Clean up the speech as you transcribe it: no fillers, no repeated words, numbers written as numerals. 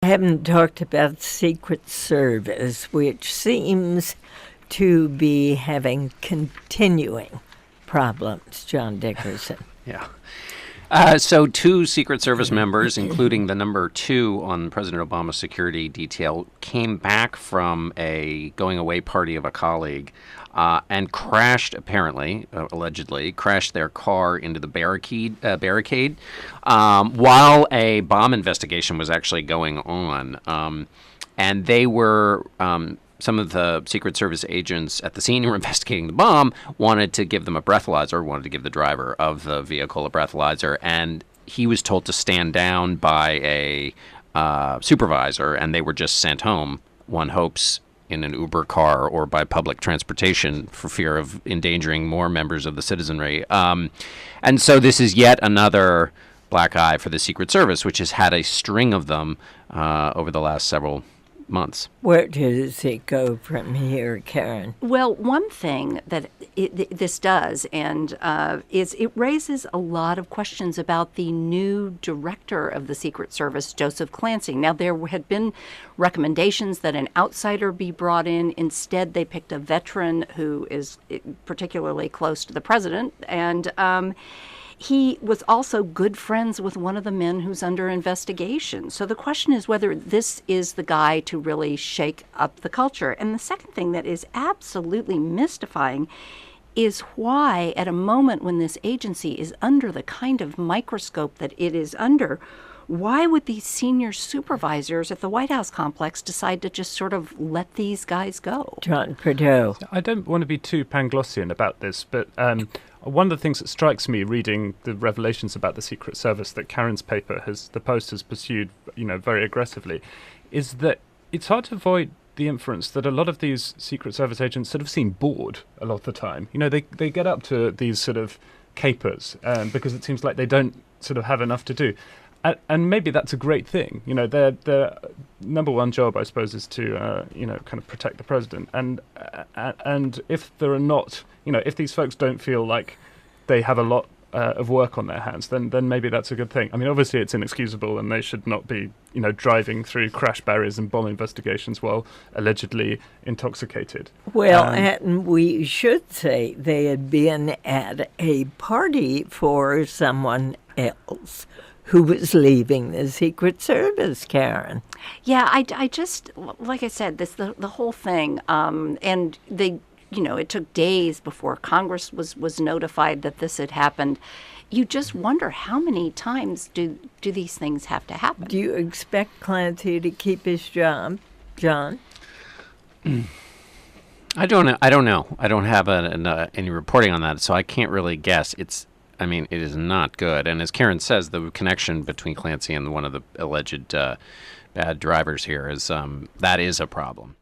haven't talked about Secret Service, which seems to be having continuing problems, John Dickerson. Yeah. So 2 Secret Service members, including the number 2 on President Obama's security detail, came back from a going-away party of a colleague and crashed, apparently, allegedly, crashed their car into the barricade while a bomb investigation was actually going on. And they were... some of the Secret Service agents at the scene who were investigating the bomb wanted to give them a breathalyzer, wanted to give the driver of the vehicle a breathalyzer, and he was told to stand down by a supervisor, and they were just sent home, one hopes, in an Uber car or by public transportation for fear of endangering more members of the citizenry. And so this is yet another black eye for the Secret Service, which has had a string of them over the last several months. Where does it go from here, Karen? Well, one thing that this does is it raises a lot of questions about the new director of the Secret Service, Joseph Clancy. Now, there had been recommendations that an outsider be brought in. Instead, they picked a veteran who is particularly close to the president, and he was also good friends with one of the men who's under investigation. So the question is whether this is the guy to really shake up the culture. And the second thing that is absolutely mystifying is why, at a moment when this agency is under the kind of microscope that it is under, why would these senior supervisors at the White House complex decide to just sort of let these guys go? John Prideaux. I don't want to be too Panglossian about this, but one of the things that strikes me reading the revelations about the Secret Service that Karen's paper the Post has pursued, very aggressively, is that it's hard to avoid the inference that a lot of these Secret Service agents sort of seem bored a lot of the time. They get up to these sort of capers because it seems like they don't sort of have enough to do. And maybe that's a great thing. Their number one job, I suppose, is to kind of protect the president. And if there are not, if these folks don't feel like they have a lot of work on their hands, then maybe that's a good thing. I mean, obviously it's inexcusable, and they should not be, driving through crash barriers and bomb investigations while allegedly intoxicated. Well, and we should say they had been at a party for someone else who was leaving the Secret Service, Karen. Yeah, I just, like I said, the whole thing, and they, it took days before Congress was notified that this had happened. You just wonder how many times do these things have to happen? Do you expect Clancy to keep his job, John? I don't know. I don't have any reporting on that, so I can't really guess. It is not good. And as Karen says, the connection between Clancy and one of the alleged bad drivers here is that is a problem.